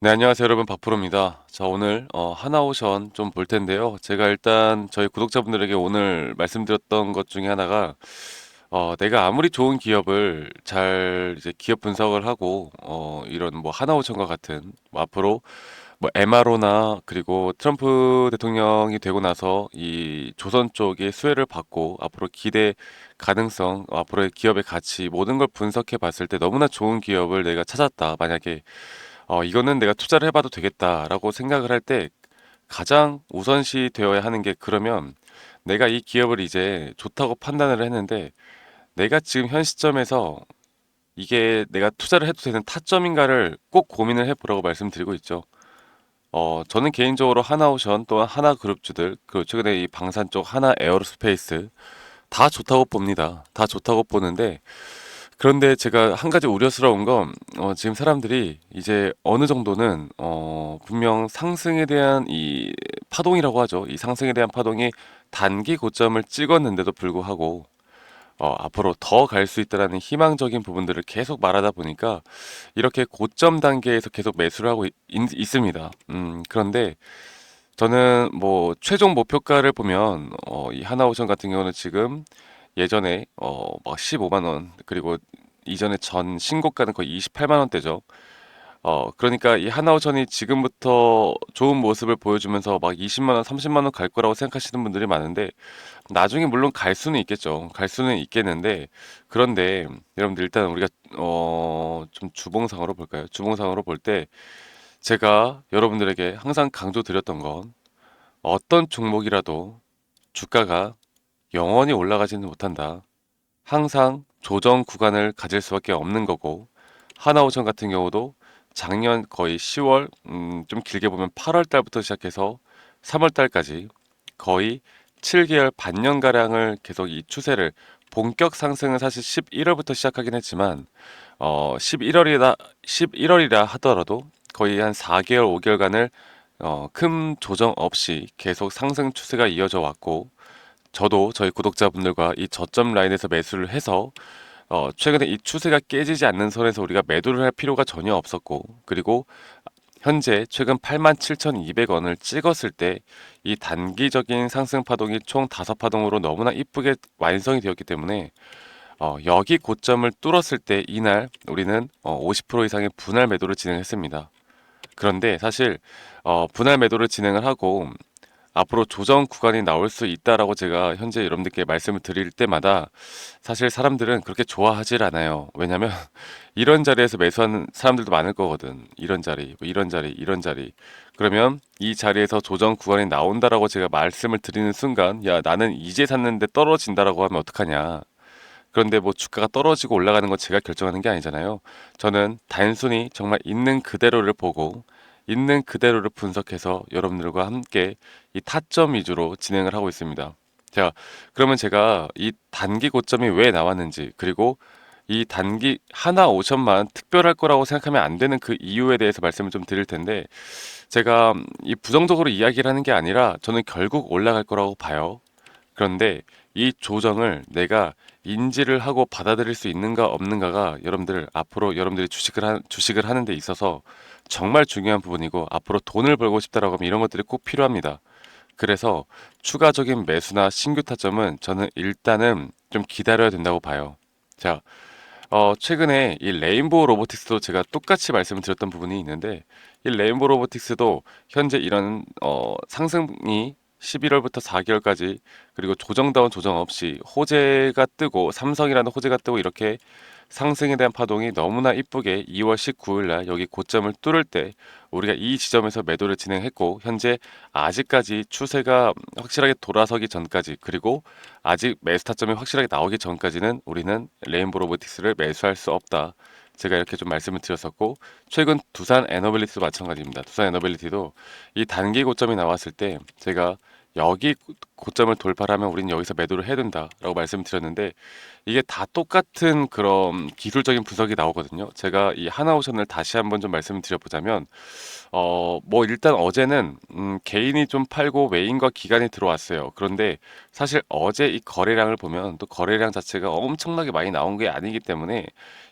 네, 안녕하세요, 여러분. 박프로입니다. 자, 오늘 하나오션 좀 볼 텐데요. 제가 일단 저희 구독자분들에게 오늘 말씀드렸던 것 중에 하나가 내가 아무리 좋은 기업을 잘 이제 기업 분석을 하고 이런 뭐 하나오션과 같은 뭐 앞으로 뭐 MRO나 그리고 트럼프 대통령이 되고 나서 이 조선 쪽의 수혜를 받고 앞으로 기대 가능성, 앞으로의 기업의 가치 모든 걸 분석해 봤을 때 너무나 좋은 기업을 내가 찾았다. 만약에 이거는 내가 투자를 해봐도 되겠다라고 생각을 할 때 가장 우선시 되어야 하는 게 그러면 내가 이 기업을 이제 좋다고 판단을 했는데 내가 지금 현 시점에서 이게 내가 투자를 해도 되는 타점인가를 꼭 고민을 해보라고 말씀드리고 있죠. 저는 개인적으로 하나오션 또한 하나그룹주들, 그 최근에 이 방산 쪽 하나 에어로스페이스 다 좋다고 봅니다. 다 좋다고 보는데 그런데 제가 한 가지 우려스러운 건 지금 사람들이 이제 어느 정도는 분명 상승에 대한 이 파동이라고 하죠. 이 상승에 대한 파동이 단기 고점을 찍었는데도 불구하고 앞으로 더 갈 수 있다라는 희망적인 부분들을 계속 말하다 보니까 이렇게 고점 단계에서 계속 매수를 하고 있습니다. 그런데 저는 뭐 최종 목표가를 보면 이 하나오션 같은 경우는 지금 예전에 막 15만 원 그리고 이전에 전 신고가는 거의 28만 원대죠. 그러니까 이 하나오션이 지금부터 좋은 모습을 보여주면서 막 20만 원, 30만 원 갈 거라고 생각하시는 분들이 많은데 나중에 물론 갈 수는 있겠죠. 갈 수는 있겠는데 그런데 여러분들 일단 우리가 좀 주봉상으로 볼까요? 주봉상으로 볼 때 제가 여러분들에게 항상 강조드렸던 건 어떤 종목이라도 주가가 영원히 올라가지는 못한다. 항상 조정 구간을 가질 수밖에 없는 거고 하나오션 같은 경우도 작년 거의 10월 좀 길게 보면 8월 달부터 시작해서 3월 달까지 거의 7개월 반년가량을 계속 이 추세를 본격 상승은 사실 11월부터 시작하긴 했지만 11월이라 하더라도 거의 한 4개월 5개월간을 큰 조정 없이 계속 상승 추세가 이어져 왔고 저도 저희 구독자분들과 이 저점 라인에서 매수를 해서 최근에 이 추세가 깨지지 않는 선에서 우리가 매도를 할 필요가 전혀 없었고 그리고 현재 최근 87,200원을 찍었을 때 이 단기적인 상승 파동이 총 5파동으로 너무나 이쁘게 완성이 되었기 때문에 여기 고점을 뚫었을 때 이날 우리는 50% 이상의 분할 매도를 진행했습니다. 그런데 사실 분할 매도를 진행을 하고 앞으로 조정 구간이 나올 수 있다라고 제가 현재 여러분들께 말씀을 드릴 때마다 사실 사람들은 그렇게 좋아하질 않아요. 왜냐면 이런 자리에서 매수하는 사람들도 많을 거거든. 이런 자리, 뭐 이런 자리, 이런 자리. 그러면 이 자리에서 조정 구간이 나온다라고 제가 말씀을 드리는 순간, 야, 나는 이제 샀는데 떨어진다라고 하면 어떡하냐. 그런데 뭐 주가가 떨어지고 올라가는 건 제가 결정하는 게 아니잖아요. 저는 단순히 정말 있는 그대로를 보고 있는 그대로를 분석해서 여러분들과 함께 이 타점 위주로 진행을 하고 있습니다. 자, 그러면 제가 이 단기 고점이 왜 나왔는지 그리고 이 단기 하나 오션만 특별할 거라고 생각하면 안 되는 그 이유에 대해서 말씀을 좀 드릴 텐데 제가 이 부정적으로 이야기를 하는 게 아니라 저는 결국 올라갈 거라고 봐요. 그런데 이 조정을 내가 인지를 하고 받아들일 수 있는가 없는가가 여러분들 앞으로 여러분들이 주식을 하는 데 있어서 정말 중요한 부분이고 앞으로 돈을 벌고 싶다라고 하면 이런 것들이 꼭 필요합니다. 그래서 추가적인 매수나 신규 타점은 저는 일단은 좀 기다려야 된다고 봐요. 자, 최근에 이 레인보우 로보틱스도 제가 똑같이 말씀을 드렸던 부분이 있는데 이 레인보우 로보틱스도 현재 이런 상승이 11월부터 4개월까지 그리고 조정다운 조정 없이 호재가 뜨고 삼성이라는 호재가 뜨고 이렇게 상승에 대한 파동이 너무나 이쁘게 2월 19일 날 여기 고점을 뚫을 때 우리가 이 지점에서 매도를 진행했고 현재 아직까지 추세가 확실하게 돌아서기 전까지 그리고 아직 매수 타점이 확실하게 나오기 전까지는 우리는 레인보우 로보틱스를 매수할 수 없다. 제가 이렇게 좀 말씀을 드렸었고 최근 두산 에너빌리티도 마찬가지입니다. 두산 에너빌리티도 이 단기 고점이 나왔을 때 제가 여기 고점을 돌파를 하면 우리는 여기서 매도를 해야 된다라고 말씀드렸는데 이게 다 똑같은 그런 기술적인 분석이 나오거든요. 제가 이 하나오션을 다시 한번 좀 말씀을 드려보자면 뭐 일단 어제는 개인이 좀 팔고 외인과 기관이 들어왔어요. 그런데 사실 어제 이 거래량을 보면 또 거래량 자체가 엄청나게 많이 나온 게 아니기 때문에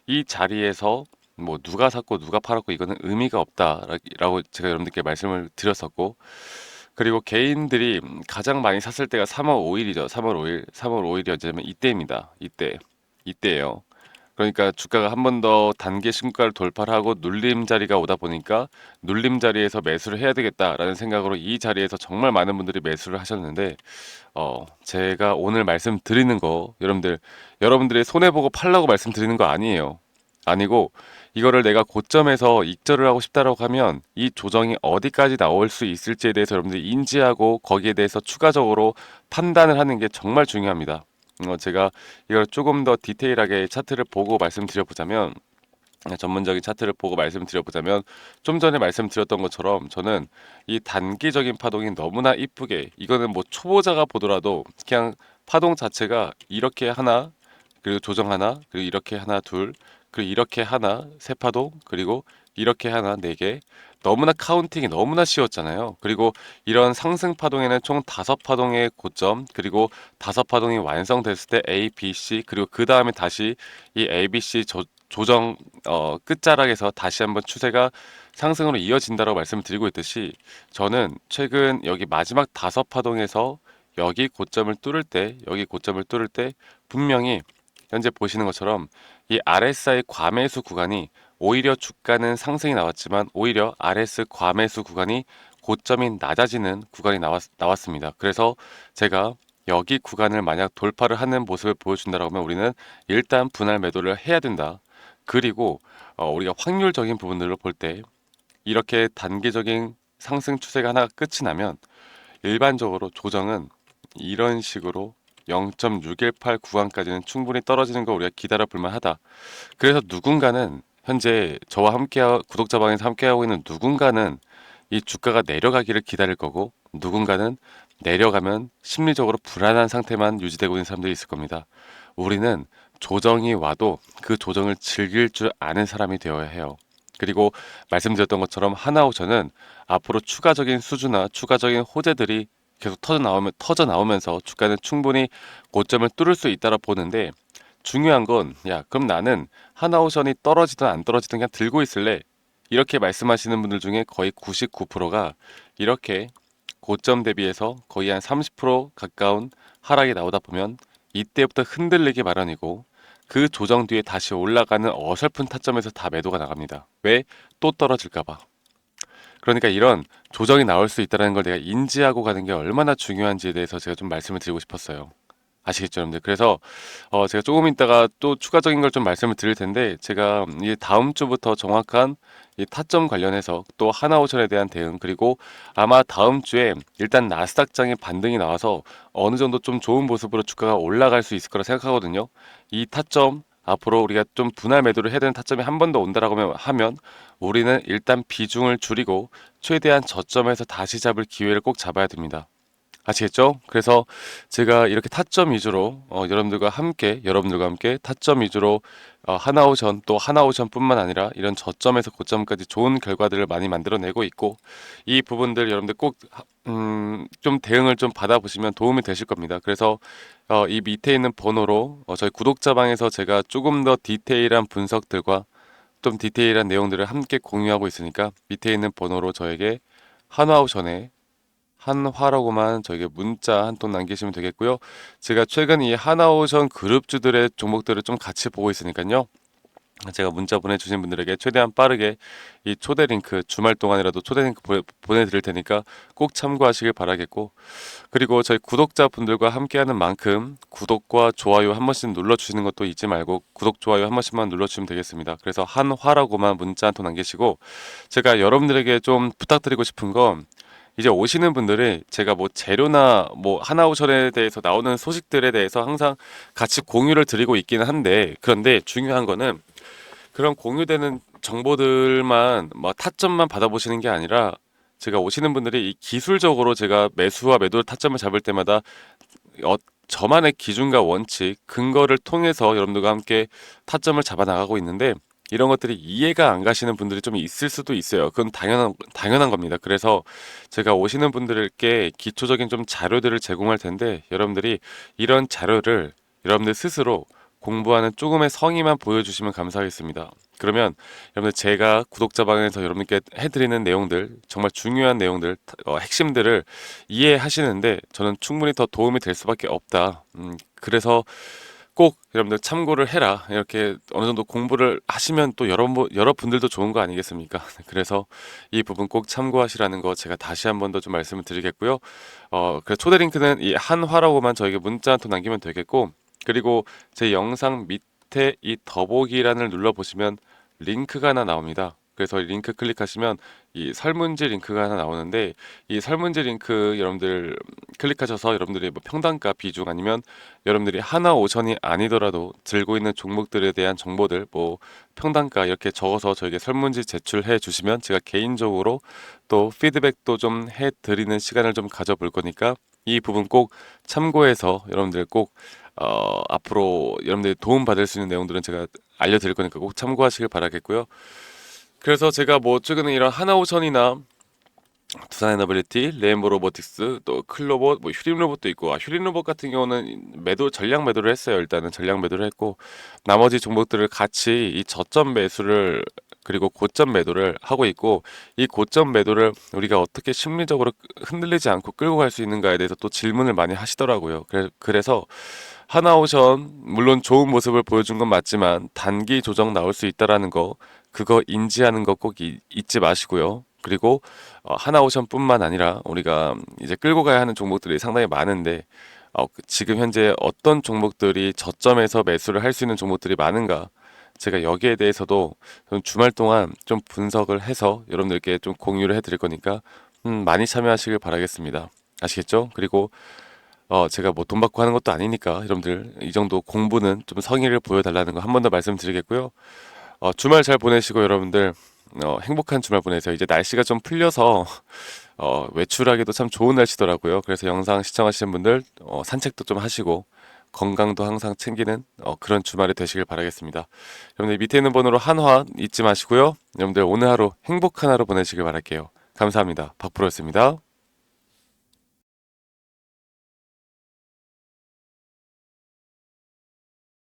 이 자리에서 뭐 누가 샀고 누가 팔았고 이거는 의미가 없다라고 제가 여러분들께 말씀을 드렸었고, 그리고 개인들이 가장 많이 샀을 때가 3월 5일이죠. 3월 5일. 3월 5일이 언제냐면 이때입니다. 이때예요. 그러니까 주가가 한 번 더 단기 신고가를 돌파를 하고 눌림 자리가 오다 보니까 눌림 자리에서 매수를 해야 되겠다라는 생각으로 이 자리에서 정말 많은 분들이 매수를 하셨는데, 제가 오늘 말씀드리는 거 여러분들의 손해 보고 팔라고 말씀드리는 거 아니에요. 아니고, 이거를 내가 고점에서 익절을 하고 싶다라고 하면 이 조정이 어디까지 나올 수 있을지에 대해서 여러분들이 인지하고 거기에 대해서 추가적으로 판단을 하는 게 정말 중요합니다. 제가 이걸 조금 더 디테일하게 차트를 보고 말씀드려보자면, 전문적인 차트를 보고 말씀드려보자면, 좀 전에 말씀드렸던 것처럼 저는 이 단기적인 파동이 너무나 이쁘게, 이거는 뭐 초보자가 보더라도 그냥 파동 자체가 이렇게 하나, 그리고 조정 하나, 그리고 이렇게 하나 둘, 그리고 이렇게 하나 세 파동, 그리고 이렇게 하나 네 개, 너무나 카운팅이 너무나 쉬웠잖아요. 그리고 이런 상승 파동에는 총 다섯 파동의 고점, 그리고 다섯 파동이 완성됐을 때 A, B, C, 그리고 그 다음에 다시 이 A, B, C 조정 끝자락에서 다시 한번 추세가 상승으로 이어진다고 말씀을 드리고 있듯이, 저는 최근 여기 마지막 다섯 파동에서 여기 고점을 뚫을 때 분명히 현재 보시는 것처럼 이 RSI 과매수 구간이, 오히려 주가는 상승이 나왔지만 오히려 RS 과매수 구간이 고점이 낮아지는 구간이 나왔습니다. 그래서 제가 여기 구간을 만약 돌파를 하는 모습을 보여준다고 하면 우리는 일단 분할 매도를 해야 된다. 그리고 우리가 확률적인 부분들을 볼 때 이렇게 단기적인 상승 추세가 하나 끝이 나면 일반적으로 조정은 이런 식으로 0.618 구간까지는 충분히 떨어지는 거 우리가 기다려 볼 만하다. 그래서 누군가는, 현재 저와 함께 구독자방에서 함께하고 있는 누군가는 이 주가가 내려가기를 기다릴 거고, 누군가는 내려가면 심리적으로 불안한 상태만 유지되고 있는 사람들이 있을 겁니다. 우리는 조정이 와도 그 조정을 즐길 줄 아는 사람이 되어야 해요. 그리고 말씀드렸던 것처럼 하나오션은 앞으로 추가적인 수주나 추가적인 호재들이 계속 터져 나오면서 주가는 충분히 고점을 뚫을 수 있다고 보는데, 중요한 건, 야, 그럼 나는 하나오션이 떨어지든 안 떨어지든 그냥 들고 있을래, 이렇게 말씀하시는 분들 중에 거의 99%가 이렇게 고점 대비해서 거의 한 30% 가까운 하락이 나오다 보면 이때부터 흔들리기 마련이고, 그 조정 뒤에 다시 올라가는 어설픈 타점에서 다 매도가 나갑니다. 왜? 또 떨어질까봐. 그러니까 이런 조정이 나올 수 있다는 걸 내가 인지하고 가는 게 얼마나 중요한지에 대해서 제가 좀 말씀을 드리고 싶었어요. 아시겠죠, 여러분들? 그래서 제가 조금 있다가 또 추가적인 걸 좀 말씀을 드릴 텐데, 제가 이 다음 주부터 정확한 이 타점 관련해서 또 하나오션에 대한 대응, 그리고 아마 다음 주에 일단 나스닥장의 반등이 나와서 어느 정도 좀 좋은 모습으로 주가가 올라갈 수 있을 거라 생각하거든요. 이 타점, 앞으로 우리가 좀 분할 매도를 해야 되는 타점이 한 번 더 온다라고 하면 우리는 일단 비중을 줄이고 최대한 저점에서 다시 잡을 기회를 꼭 잡아야 됩니다. 아시겠죠? 그래서 제가 이렇게 타점 위주로 여러분들과 함께 타점 위주로 하나오션, 또 하나오션뿐만 아니라 이런 저점에서 고점까지 좋은 결과들을 많이 만들어내고 있고, 이 부분들 여러분들 꼭 좀 대응을 좀 받아보시면 도움이 되실 겁니다. 그래서 이 밑에 있는 번호로 저희 구독자방에서 제가 조금 더 디테일한 분석들과 좀 디테일한 내용들을 함께 공유하고 있으니까 밑에 있는 번호로 저에게 한화오션에 한화라고만 저에게 문자 한 통 남기시면 되겠고요. 제가 최근 이 하나오션 그룹주들의 종목들을 좀 같이 보고 있으니까요. 제가 문자 보내주신 분들에게 최대한 빠르게 이 초대 링크, 주말 동안이라도 초대 링크 보내드릴 테니까 꼭 참고하시길 바라겠고, 그리고 저희 구독자분들과 함께하는 만큼 구독과 좋아요 한 번씩 눌러주시는 것도 잊지 말고 구독, 좋아요 한 번씩만 눌러주시면 되겠습니다. 그래서 한화라고만 문자 한 통 남기시고, 제가 여러분들에게 좀 부탁드리고 싶은 건, 이제 오시는 분들이 제가 뭐 재료나 뭐 하나오션에 대해서 나오는 소식들에 대해서 항상 같이 공유를 드리고 있기는 한데, 그런데 중요한 거는 그런 공유되는 정보들만 뭐 타점만 받아보시는 게 아니라, 제가 오시는 분들이 이 기술적으로 제가 매수와 매도 타점을 잡을 때마다 어, 저만의 기준과 원칙, 근거를 통해서 여러분들과 함께 타점을 잡아 나가고 있는데, 이런 것들이 이해가 안 가시는 분들이 좀 있을 수도 있어요. 그건 당연한 겁니다. 그래서 제가 오시는 분들께 기초적인 좀 자료들을 제공할 텐데, 여러분들이 이런 자료를 여러분들 스스로 공부하는 조금의 성의만 보여주시면 감사하겠습니다. 그러면 여러분들 제가 구독자방에서 여러분께 해드리는 내용들, 정말 중요한 내용들, 핵심들을 이해하시는데 저는 충분히 더 도움이 될 수밖에 없다. 그래서 꼭 여러분들 참고를 해라. 이렇게 어느 정도 공부를 하시면 또 여러분들도 좋은 거 아니겠습니까? 그래서 이 부분 꼭 참고하시라는 거 제가 다시 한 번 더 좀 말씀을 드리겠고요. 그래서 초대 링크는 이 한화라고만 저에게 문자 한 통 남기면 되겠고, 그리고 제 영상 밑에 이 더보기란을 눌러보시면 링크가 하나 나옵니다. 그래서 이 링크 클릭하시면 이 설문지 링크가 하나 나오는데, 이 설문지 링크 여러분들 클릭하셔서 여러분들이 뭐 평단가 비중 아니면 여러분들이 하나 오션이 아니더라도 들고 있는 종목들에 대한 정보들, 뭐 평단가 이렇게 적어서 저에게 설문지 제출해 주시면 제가 개인적으로 또 피드백도 좀 해드리는 시간을 좀 가져볼 거니까 이 부분 꼭 참고해서 여러분들 꼭 앞으로 여러분들이 도움 받을 수 있는 내용들은 제가 알려드릴 거니까 꼭 참고하시길 바라겠고요. 그래서 제가 뭐 최근에 이런 하나오션이나 두산 에너빌리티, 레인보 로보틱스, 또 클로봇, 뭐 휴림 로봇도 있고, 휴림 로봇 같은 경우는 전량 매도를 했어요. 일단은 전량 매도를 했고, 나머지 종목들을 같이 이 저점 매수를 그리고 고점 매도를 하고 있고, 이 고점 매도를 우리가 어떻게 심리적으로 흔들리지 않고 끌고 갈 수 있는가에 대해서 또 질문을 많이 하시더라고요. 그래서 하나오션 물론 좋은 모습을 보여준 건 맞지만 단기 조정 나올 수 있다라는 거, 그거 인지하는 거 꼭 잊지 마시고요. 그리고 하나오션뿐만 아니라 우리가 이제 끌고 가야 하는 종목들이 상당히 많은데 지금 현재 어떤 종목들이 저점에서 매수를 할 수 있는 종목들이 많은가, 제가 여기에 대해서도 좀 주말 동안 좀 분석을 해서 여러분들께 좀 공유를 해드릴 거니까 많이 참여하시길 바라겠습니다. 아시겠죠? 그리고 제가 뭐 돈 받고 하는 것도 아니니까 여러분들 이 정도 공부는 좀 성의를 보여달라는 거 한 번 더 말씀드리겠고요. 주말 잘 보내시고 여러분들 행복한 주말 보내세요. 이제 날씨가 좀 풀려서 외출하기도 참 좋은 날씨더라고요. 그래서 영상 시청하시는 분들 산책도 좀 하시고 건강도 항상 챙기는 그런 주말이 되시길 바라겠습니다. 여러분들 밑에 있는 번호로 한화 잊지 마시고요. 여러분들 오늘 하루 행복한 하루 보내시길 바랄게요. 감사합니다. 박프로였습니다.